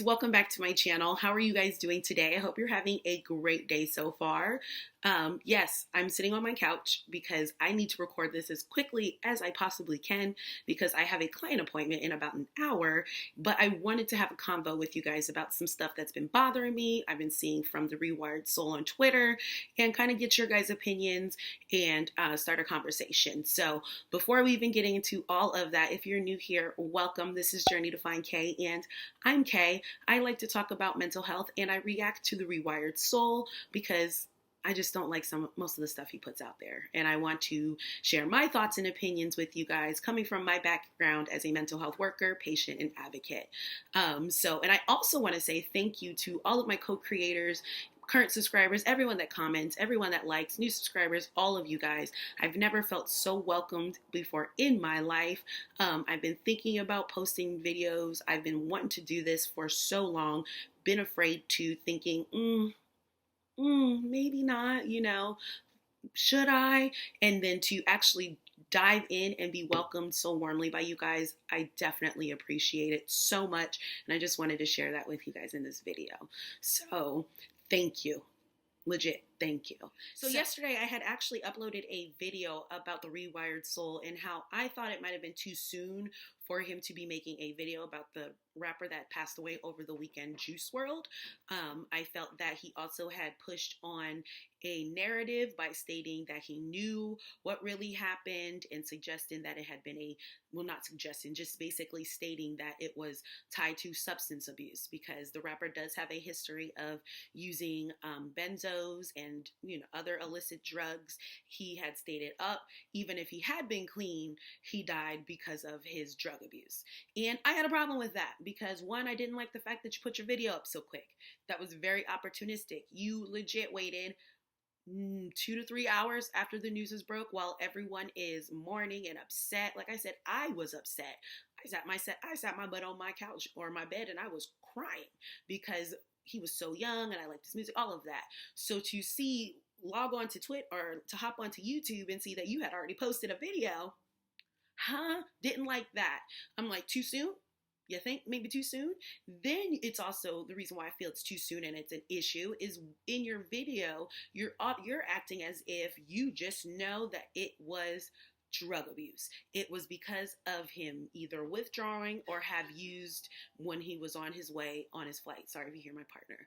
guys, welcome back to my channel. How are you guys doing today? I hope you're having a great day so far. Yes, I'm sitting on my couch because I need to record this as quickly as I possibly can because I have a client appointment in about an hour, but I wanted to have a convo with you guys about some stuff that's been bothering me. I've been seeing from the Rewired Soul on Twitter and kind of get your guys' opinions and start a conversation. So before we even get into all of that, if you're new here, welcome. This is Journey to Find K, and I'm Kay. I like to talk about mental health and I react to the Rewired Soul because I just don't like most of the stuff he puts out there. And I want to share my thoughts and opinions with you guys coming from my background as a mental health worker, patient, and advocate. And I also want to say thank you to all of my co-creators, current subscribers, everyone that comments, everyone that likes, new subscribers, all of you guys. I've never felt so welcomed before in my life. I've been thinking about posting videos. I've been wanting to do this for so long, been afraid to, thinking, maybe not, should I? And then to actually dive in and be welcomed so warmly by you guys, I definitely appreciate it so much. And I just wanted to share that with you guys in this video. So thank you. Legit, thank you. So yesterday I had actually uploaded a video about the Rewired Soul and how I thought it might have been too soon for him to be making a video about the rapper that passed away over the weekend, Juice WRLD. I felt that he also had pushed on a narrative by stating that he knew what really happened and suggesting that it had been not suggesting, just basically stating that it was tied to substance abuse, because the rapper does have a history of using benzos and other illicit drugs. He had stated even if he had been clean, he died because of his drug abuse. And I had a problem with that because, one, I didn't like the fact that you put your video up so quick. That was very opportunistic. You legit waited 2 to 3 hours after the news is broke while everyone is mourning and upset. Like I said, I was upset. I sat my butt on my couch or my bed and I was crying because he was so young and I liked his music, all of that. So to log on to Twitter or to hop onto YouTube and see that you had already posted a video, didn't like that. I'm like, too soon? You think maybe too soon? Then it's also the reason why I feel it's too soon and it's an issue is in your video, you're acting as if you just know that it was drug abuse. It was because of him either withdrawing or have used when he was on his way on his flight. Sorry if you hear my partner.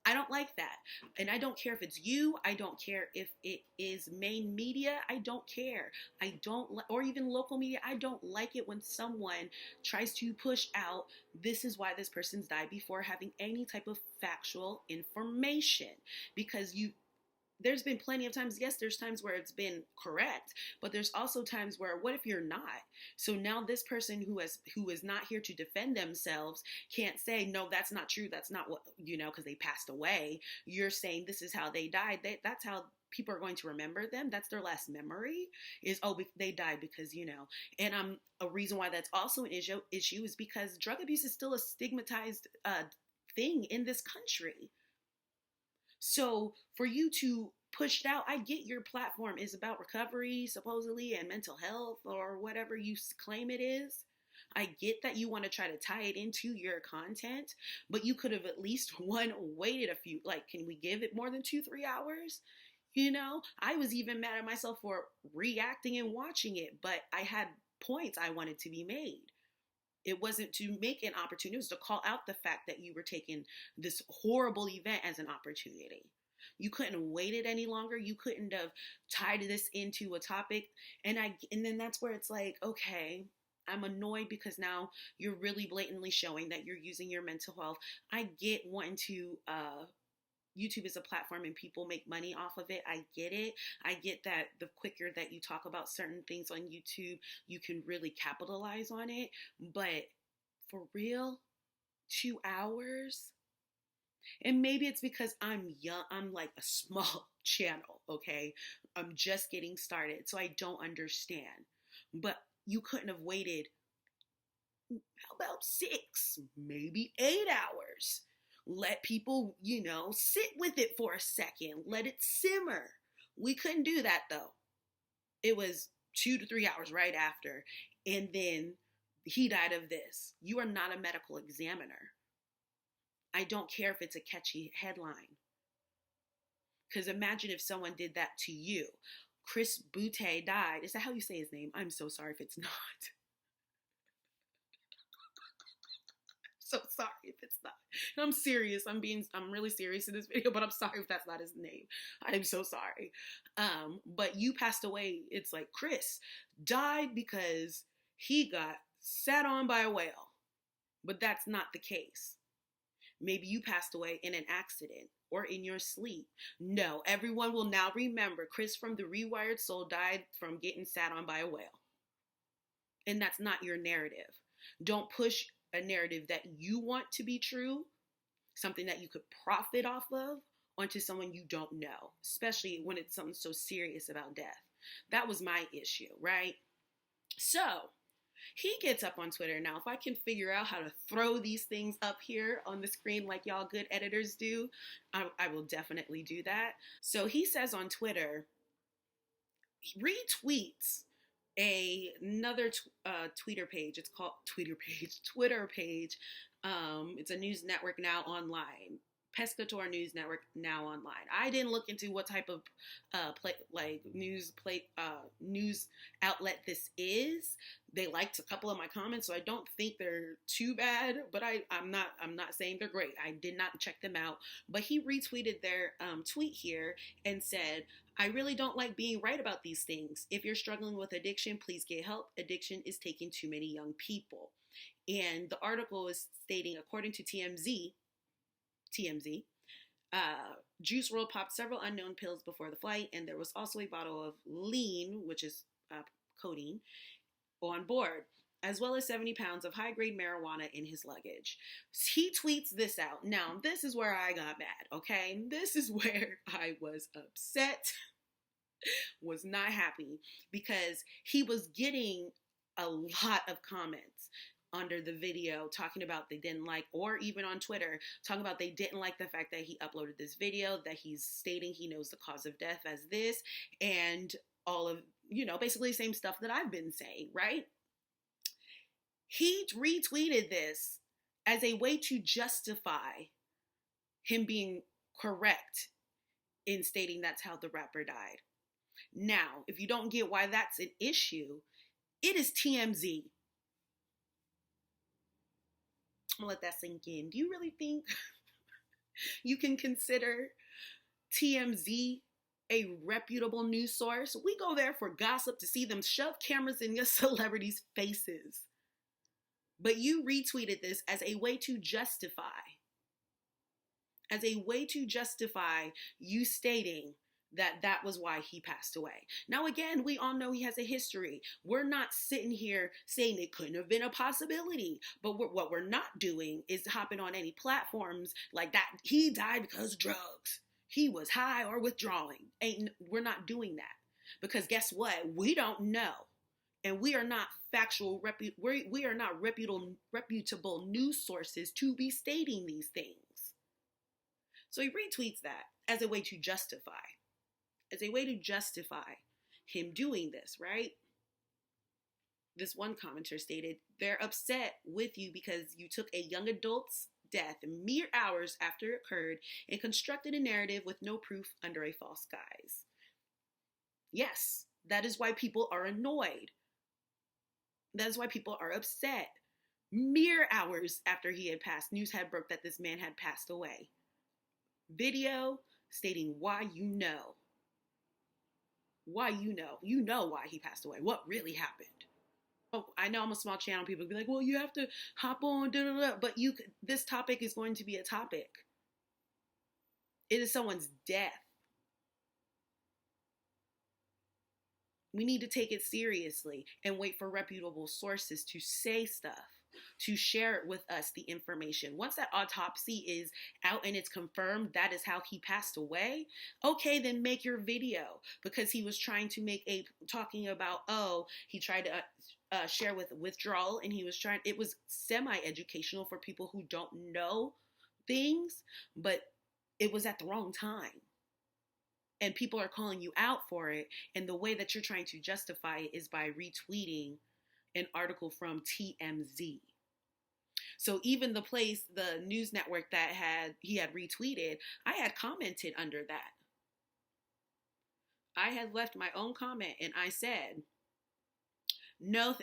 I don't like that. And I don't care if it's you. I don't care if it is main media. I don't care. Or even local media. I don't like it when someone tries to push out, this is why this person's died, before having any type of factual information. Because there's been plenty of times, yes, there's times where it's been correct, but there's also times where, what if you're not? So now this person who is not here to defend themselves can't say, no, that's not true. That's not what, because they passed away. You're saying this is how they died. That's how people are going to remember them. That's their last memory is, they died because, and a reason why that's also an issue is because drug abuse is still a stigmatized thing in this country. So for you to push it out, I get your platform is about recovery, supposedly, and mental health or whatever you claim it is. I get that you want to try to tie it into your content, but you could have at least waited a few, can we give it more than 2-3 hours? I was even mad at myself for reacting and watching it, but I had points I wanted to be made. It wasn't to make an opportunity. It was to call out the fact that you were taking this horrible event as an opportunity. You couldn't have waited any longer. You couldn't have tied this into a topic. And then that's where it's like, okay, I'm annoyed because now you're really blatantly showing that you're using your mental health. I get wanting to, YouTube is a platform and people make money off of it. I get it. I get that the quicker that you talk about certain things on YouTube, you can really capitalize on it. But for real, 2 hours? And maybe it's because I'm young. I'm like a small channel, okay? I'm just getting started, so I don't understand. But you couldn't have waited, how about 6, maybe 8 hours? Let people, sit with it for a second. Let it simmer. We couldn't do that though. It was 2 to 3 hours right after. And then he died of this. You are not a medical examiner. I don't care if it's a catchy headline. Because imagine if someone did that to you. Chris Boutte died. Is that how you say his name? I'm so sorry if it's not. So sorry if it's not. And I'm serious. I'm really serious in this video, but I'm sorry if that's not his name. I'm so sorry. But you passed away. It's like Chris died because he got sat on by a whale. But that's not the case. Maybe you passed away in an accident or in your sleep. No, everyone will now remember Chris from the Rewired Soul died from getting sat on by a whale. And that's not your narrative. Don't push a narrative that you want to be true, something that you could profit off of, onto someone you don't know, especially when it's something so serious about death. That was my issue, right? So he gets up on Twitter. Now, if I can figure out how to throw these things up here on the screen like y'all good editors do, I will definitely do that. So he says on Twitter, he retweets another Twitter page. It's called Twitter page. It's a news network now online. Pescator News Network now online. I didn't look into what type of news outlet this is. They liked a couple of my comments, so I don't think they're too bad. But I'm not saying they're great. I did not check them out. But he retweeted their tweet here and said, "I really don't like being right about these things. If you're struggling with addiction, please get help. Addiction is taking too many young people." And the article is stating, according to TMZ, Juice WRLD popped several unknown pills before the flight, and there was also a bottle of lean, which is codeine, on board, as well as 70 pounds of high-grade marijuana in his luggage. He tweets this out. Now, this is where I got mad, okay? This is where I was upset, was not happy, because he was getting a lot of comments under the video talking about they didn't like, or even on Twitter talking about they didn't like the fact that he uploaded this video, that he's stating he knows the cause of death as this, and all of, basically the same stuff that I've been saying, right? He retweeted this as a way to justify him being correct in stating that's how the rapper died. Now, if you don't get why that's an issue, it is TMZ. I'm gonna let that sink in. Do you really think you can consider TMZ a reputable news source? We go there for gossip, to see them shove cameras in your celebrities' faces. But you retweeted this as a way to justify you stating that was why he passed away. Now, again, we all know he has a history. We're not sitting here saying it couldn't have been a possibility. But what we're not doing is hopping on any platforms like that. He died because of drugs. He was high or withdrawing. We're not doing that. Because guess what? We don't know. And we are not we are not reputable news sources to be stating these things. So he retweets that as a way to justify. Him doing this, right? This one commenter stated, "They're upset with you because you took a young adult's death mere hours after it occurred and constructed a narrative with no proof under a false guise." Yes, that is why people are annoyed. That is why people are upset. Mere hours after he had passed, news had broke that this man had passed away. Video stating why you know why he passed away, what really happened. Oh, I know I'm a small channel. People be like, well, you have to hop on, but this topic is going to be a topic. It is someone's death. We need to take it seriously and wait for reputable sources to say stuff, to share it with us, the information. Once that autopsy is out and it's confirmed that is how he passed away, okay, then make your video. Because he was trying to talking about, he tried to share with withdrawal, and it was semi-educational for people who don't know things, but it was at the wrong time. And people are calling you out for it. And the way that you're trying to justify it is by retweeting an article from TMZ. So even the news network that he had retweeted, I had commented under that. I had left my own comment and I said, no,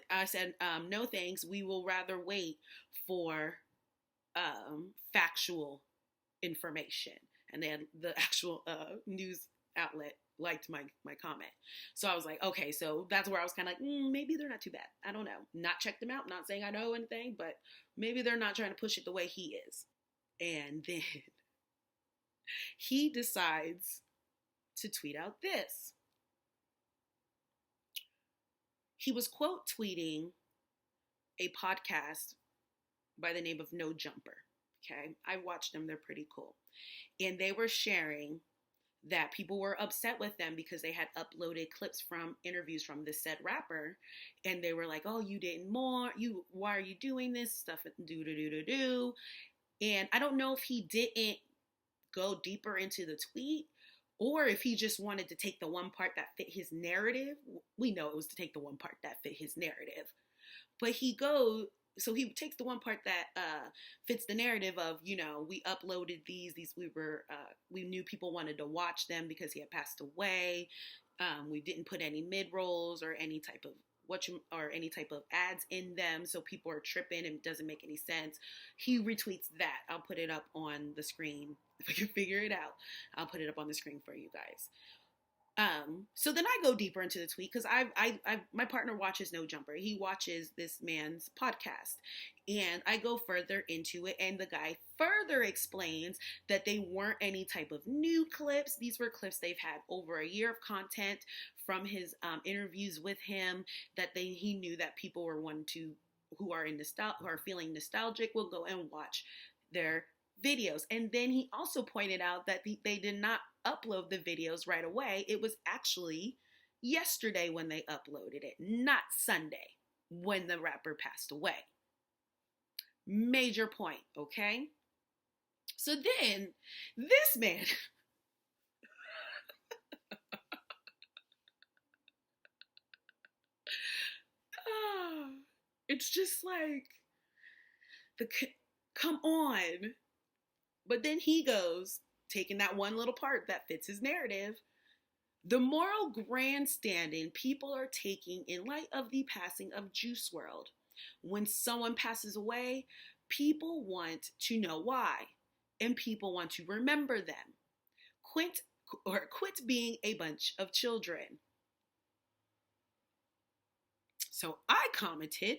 no thanks. We will rather wait for factual information. And then the actual news outlet liked my comment. So I was like, okay, so that's where I was kind of like, maybe they're not too bad. I don't know. Not checked them out. Not saying I know anything, but maybe they're not trying to push it the way he is. And then he decides to tweet out this. He was quote tweeting a podcast by the name of No Jumper. Okay, I watched them. They're pretty cool. And they were sharing that people were upset with them because they had uploaded clips from interviews from the said rapper. And they were like, oh, you didn't why are you doing this stuff? Do. And I don't know if he didn't go deeper into the tweet or if he just wanted to take the one part that fit his narrative. We know it was to take the one part that fit his narrative. But he takes the one part that fits the narrative of, we uploaded these we knew people wanted to watch them because he had passed away. We didn't put any mid-rolls or any type of ads in them, so people are tripping and it doesn't make any sense. He retweets that. I'll put it up on the screen. If I can figure it out, I'll put it up on the screen for you guys. So then I go deeper into the tweet because my partner watches No Jumper. He watches this man's podcast, and I go further into it. And the guy further explains that they weren't any type of new clips. These were clips they've had over a year of content from his interviews with him. That he knew that people were who are feeling nostalgic will go and watch their videos. And then he also pointed out that they did not upload the videos right away. It was actually yesterday when they uploaded it, not Sunday when the rapper passed away. Major point, okay? So then this man it's just like come on. But then he goes, taking that one little part that fits his narrative, the moral grandstanding people are taking in light of the passing of Juice WRLD. When someone passes away, people want to know why, and people want to remember them. Quit being a bunch of children. So I commented,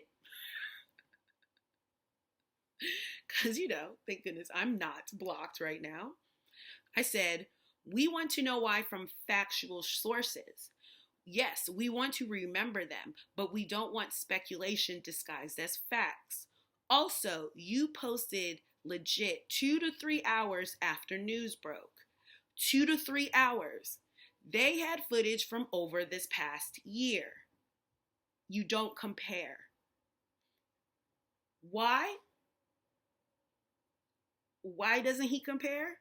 because, thank goodness I'm not blocked right now. I said, we want to know why from factual sources. Yes, we want to remember them, but we don't want speculation disguised as facts. Also, you posted legit 2 to 3 hours after news broke. 2 to 3 hours. They had footage from over this past year. You don't compare. Why? Why doesn't he compare?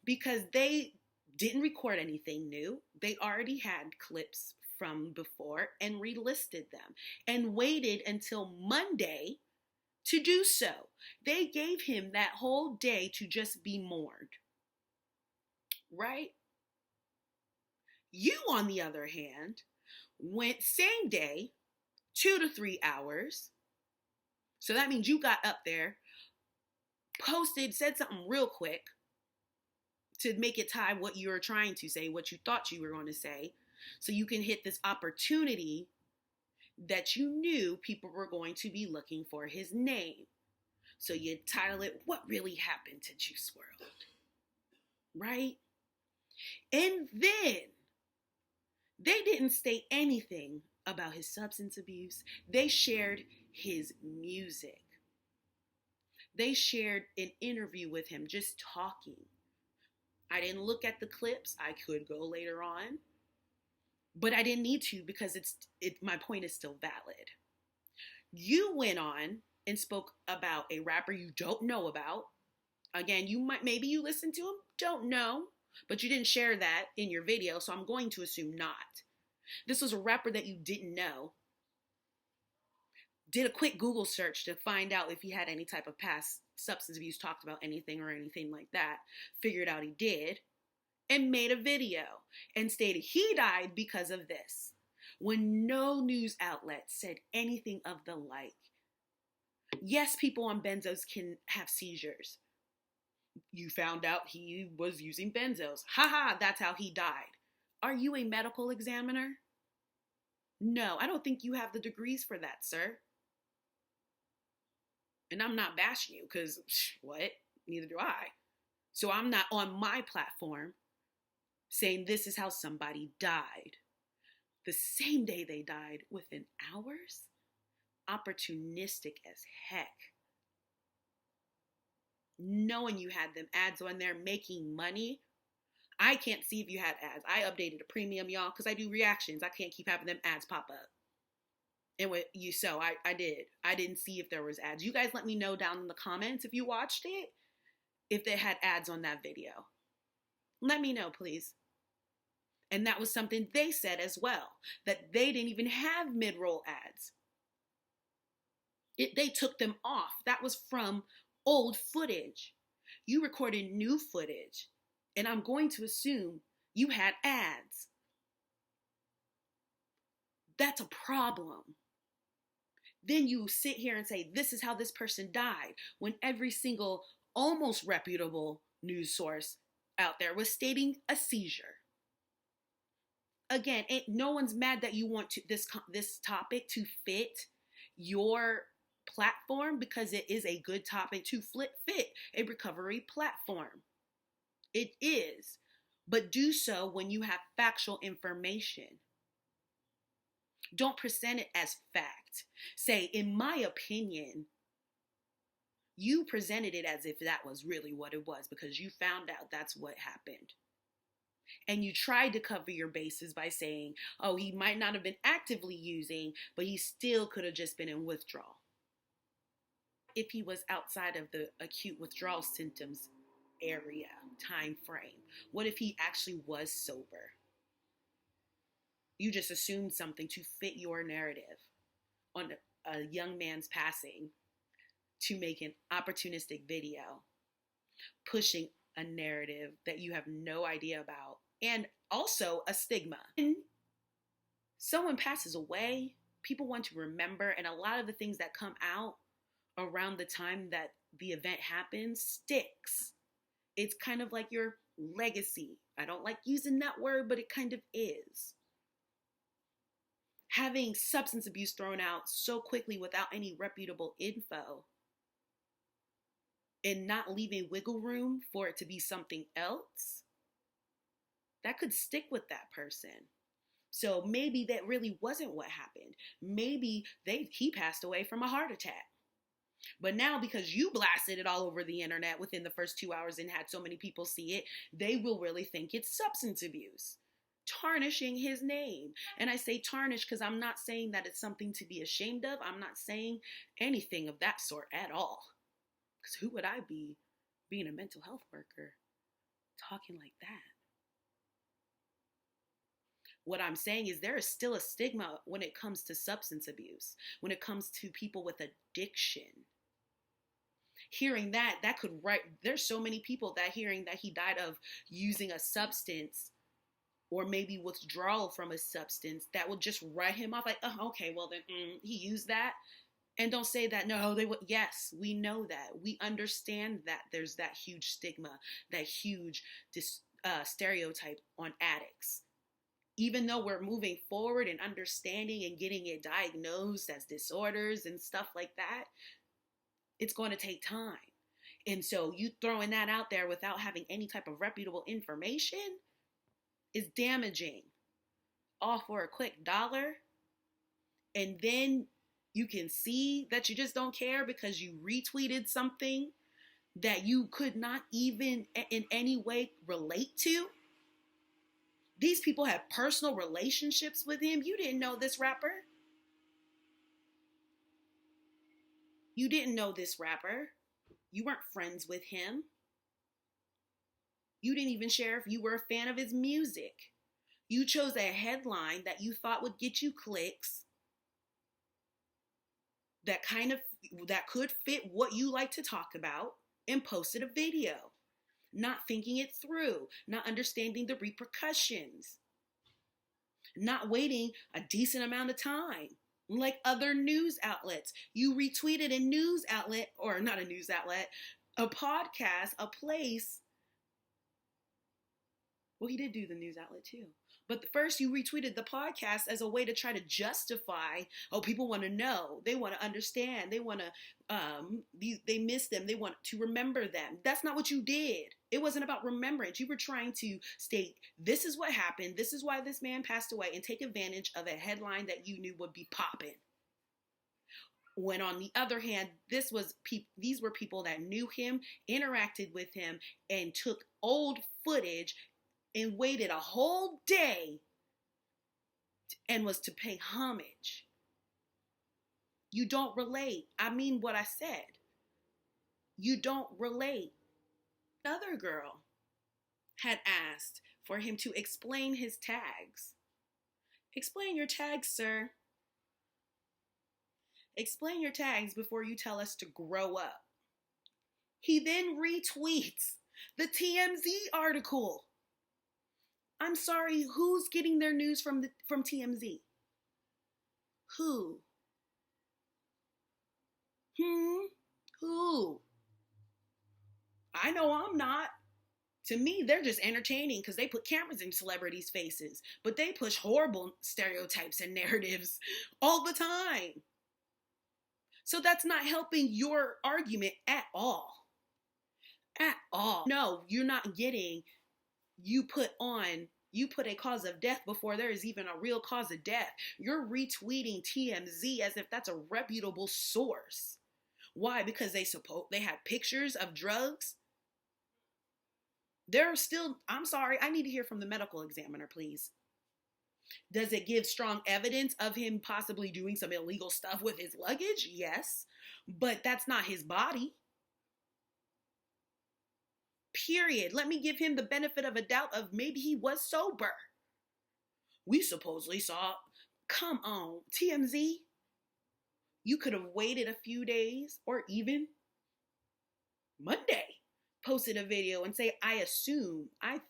Because they didn't record anything new. They already had clips from before and relisted them and waited until Monday to do so. They gave him that whole day to just be mourned. Right? You, on the other hand, went same day, 2 to 3 hours. So that means you got up there, posted, said something real quick to make it tie what you were trying to say, what you thought you were going to say, so you can hit this opportunity that you knew people were going to be looking for his name. So you title it, What Really Happened to Juice WRLD? Right? And then they didn't state anything about his substance abuse. They shared his music. They shared an interview with him just talking. I didn't look at the clips. I could go later on, but I didn't need to because my point is still valid. You went on and spoke about a rapper you don't know about. Again, maybe you listened to him, don't know, but you didn't share that in your video, so I'm going to assume not. This was a rapper that you didn't know. did a quick Google search to find out if he had any type of past substance abuse, talked about anything or anything like that, figured out he did, and made a video and stated he died because of this, when no news outlet said anything of the like. Yes, people on benzos can have seizures. You found out he was using benzos. Haha, that's how he died. Are you a medical examiner? No, I don't think you have the degrees for that, sir. And I'm not bashing you because, what? Neither do I. So I'm not on my platform saying this is how somebody died. The same day they died, within hours? Opportunistic as heck. Knowing you had them ads on there making money. I can't see if you had ads. I updated a premium, y'all, because I do reactions. I can't keep having them ads pop up. And what you so I did. I didn't see if there was ads. You guys let me know down in the comments if you watched it, if they had ads on that video. Let me know, please. And that was something they said as well, that they didn't even have mid-roll ads. They took them off. That was from old footage. You recorded new footage, and I'm going to assume you had ads. That's a problem. Then you sit here and say, this is how this person died, when every single almost reputable news source out there was stating a seizure. Again, no one's mad that you want this topic to fit your platform, because it is a good topic to fit a recovery platform. It is. But do so when you have factual information. Don't present it as fact. Say, in my opinion, you presented it as if that was really what it was because you found out that's what happened. And you tried to cover your bases by saying, oh, he might not have been actively using, but he still could have just been in withdrawal. If he was outside of the acute withdrawal symptoms area, time frame, what if he actually was sober? You just assumed something to fit your narrative on a young man's passing to make an opportunistic video, pushing a narrative that you have no idea about, and also a stigma. When someone passes away, people want to remember, and a lot of the things that come out around the time that the event happens sticks. It's kind of like your legacy. I don't like using that word, but it kind of is. Having substance abuse thrown out so quickly without any reputable info and not leaving wiggle room for it to be something else, that could stick with that person. So maybe that really wasn't what happened. Maybe he passed away from a heart attack. But now, because you blasted it all over the internet within the first 2 hours and had so many people see it, they will really think it's substance abuse, tarnishing his name. And I say tarnish because I'm not saying that it's something to be ashamed of. I'm not saying anything of that sort at all. Because who would I be being a mental health worker talking like that? What I'm saying is there is still a stigma when it comes to substance abuse, when it comes to people with addiction. Hearing that could there's so many people that hearing that he died of using a substance or maybe withdrawal from a substance, that will just write him off like, oh, okay, well then he used that. And don't say that, no, they would. Yes, we know that. We understand that there's that huge stigma, that huge stereotype on addicts. Even though we're moving forward and understanding and getting it diagnosed as disorders and stuff like that, it's going to take time. And so you throwing that out there without having any type of reputable information is damaging. All for a quick $1. And then you can see that you just don't care because you retweeted something that you could not even in any way relate to. These people have personal relationships with him. You didn't know this rapper. You didn't know this rapper. You weren't friends with him. You didn't even share if you were a fan of his music. You chose a headline that you thought would get you clicks that could fit what you like to talk about and posted a video, not thinking it through, not understanding the repercussions, not waiting a decent amount of time. Like other news outlets, you retweeted a news outlet, or not a news outlet, a podcast, a place. Well, he did do the news outlet too. But first you retweeted the podcast as a way to try to justify, oh, people want to know. They want to understand. They want to, they miss them. They want to remember them. That's not what you did. It wasn't about remembrance. You were trying to state, this is what happened. This is why this man passed away, and take advantage of a headline that you knew would be popping. When on the other hand, these were people that knew him, interacted with him, and took old footage and waited a whole day and was to pay homage. You don't relate. I mean what I said. You don't relate. Another girl had asked for him to explain his tags. Explain your tags, sir. Explain your tags before you tell us to grow up. He then retweets the TMZ article. I'm sorry, who's getting their news from TMZ? Who? Who? I know I'm not. To me, they're just entertaining because they put cameras in celebrities' faces, but they push horrible stereotypes and narratives all the time. So that's not helping your argument at all. At all. No, you're not getting, you put a cause of death before there is even a real cause of death. You're retweeting TMZ as if that's a reputable source. Why? Because they have pictures of drugs. I'm sorry, I need to hear from the medical examiner, please. Does it give strong evidence of him possibly doing some illegal stuff with his luggage? Yes, but that's not his body. Period. Let me give him the benefit of a doubt of maybe he was sober. We supposedly saw, come on, TMZ. You could have waited a few days or even Monday, posted a video and say, I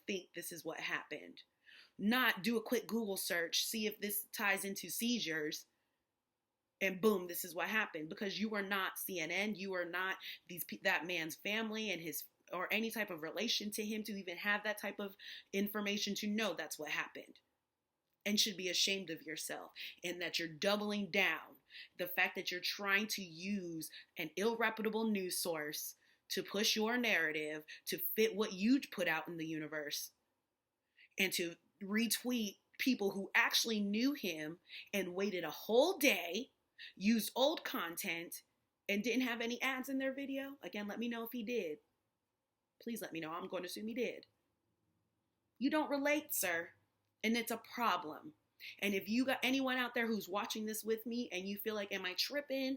think this is what happened. Not do a quick Google search, see if this ties into seizures, and boom, this is what happened. Because you are not CNN, you are not that man's family and his, or any type of relation to him to even have that type of information to know that's what happened. And should be ashamed of yourself, and that you're doubling down. The fact that you're trying to use an irreputable news source to push your narrative to fit what you put out in the universe, and to retweet people who actually knew him and waited a whole day, used old content, and didn't have any ads in their video. Again, let me know if he did. Please let me know. I'm going to assume he did. You don't relate, sir. And it's a problem. And if you got anyone out there who's watching this with me and you feel like, am I tripping?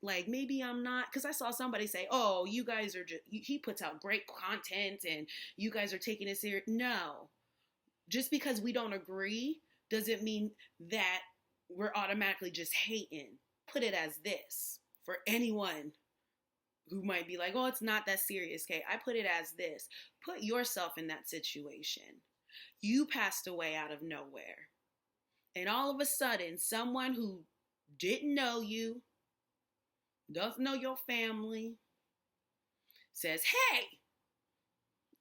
Like, maybe I'm not. Because I saw somebody say, oh, you guys are just, he puts out great content and you guys are taking it serious. No. Just because we don't agree doesn't mean that we're automatically just hating. Put it as this for anyone who might be like, oh, it's not that serious, okay? I put it as this. Put yourself in that situation. You passed away out of nowhere. And all of a sudden, someone who didn't know you, doesn't know your family, says, hey,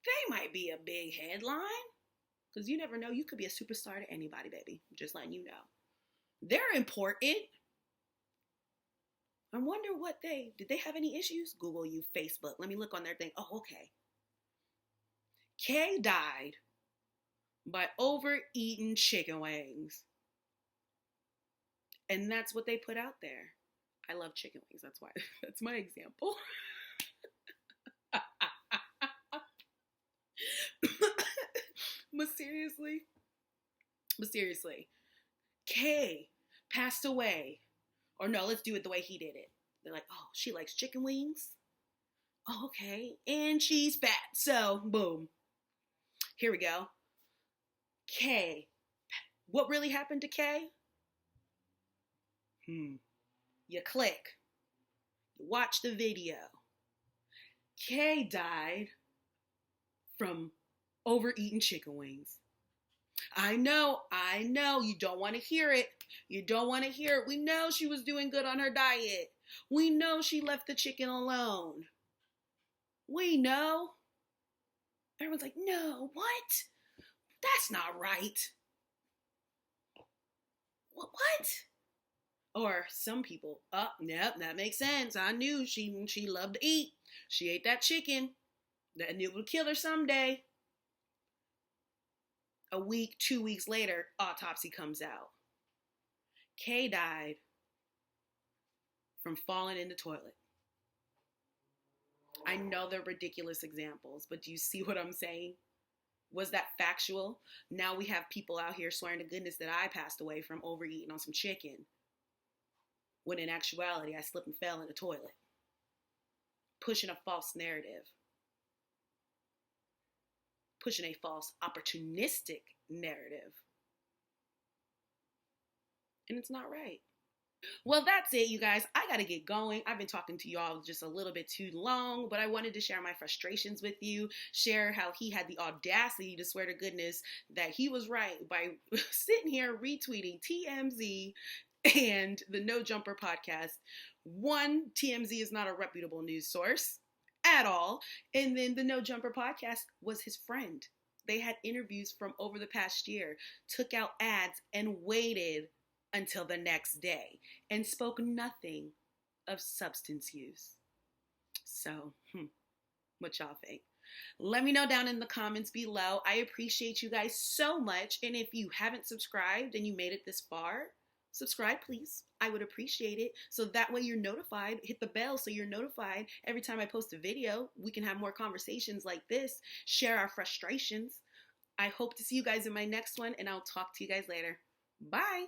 they might be a big headline. Because you never know. You could be a superstar to anybody, baby. Just letting you know. They're important. I wonder did they have any issues? Google you, Facebook. Let me look on their thing. Oh, okay. Kay died by overeating chicken wings. And that's what they put out there. I love chicken wings. That's why. That's my example. But seriously, Kay passed away. Or no, let's do it the way he did it. They're like, oh, she likes chicken wings. Oh, okay. And she's fat. So, boom. Here we go. Kay. What really happened to Kay? You click. Watch the video. Kay died from overeating chicken wings. I know, you don't want to hear it. You don't want to hear it. We know she was doing good on her diet. We know she left the chicken alone. We know. Everyone's like, no, what? That's not right. What? Or some people, yep, that makes sense. I knew she loved to eat. She ate that chicken. That knew it would kill her someday. A week, 2 weeks later, autopsy comes out. Kay died from falling in the toilet. I know they're ridiculous examples, but do you see what I'm saying? Was that factual? Now we have people out here swearing to goodness that I passed away from overeating on some chicken, when in actuality I slipped and fell in the toilet. Pushing a false narrative. Pushing a false opportunistic narrative. And it's not right. Well, that's it, you guys. I gotta get going. I've been talking to y'all just a little bit too long, but I wanted to share my frustrations with you, share how he had the audacity to swear to goodness that he was right by sitting here retweeting TMZ and the No Jumper podcast. One, TMZ is not a reputable news source at all. And then the No Jumper podcast was his friend. They had interviews from over the past year, took out ads, and waited until the next day and spoke nothing of substance use. So, what y'all think? Let me know down in the comments below. I appreciate you guys so much. And if you haven't subscribed and you made it this far, subscribe, please. I would appreciate it. So that way you're notified. Hit the bell so you're notified every time I post a video. We can have more conversations like this, share our frustrations. I hope to see you guys in my next one, and I'll talk to you guys later. Bye.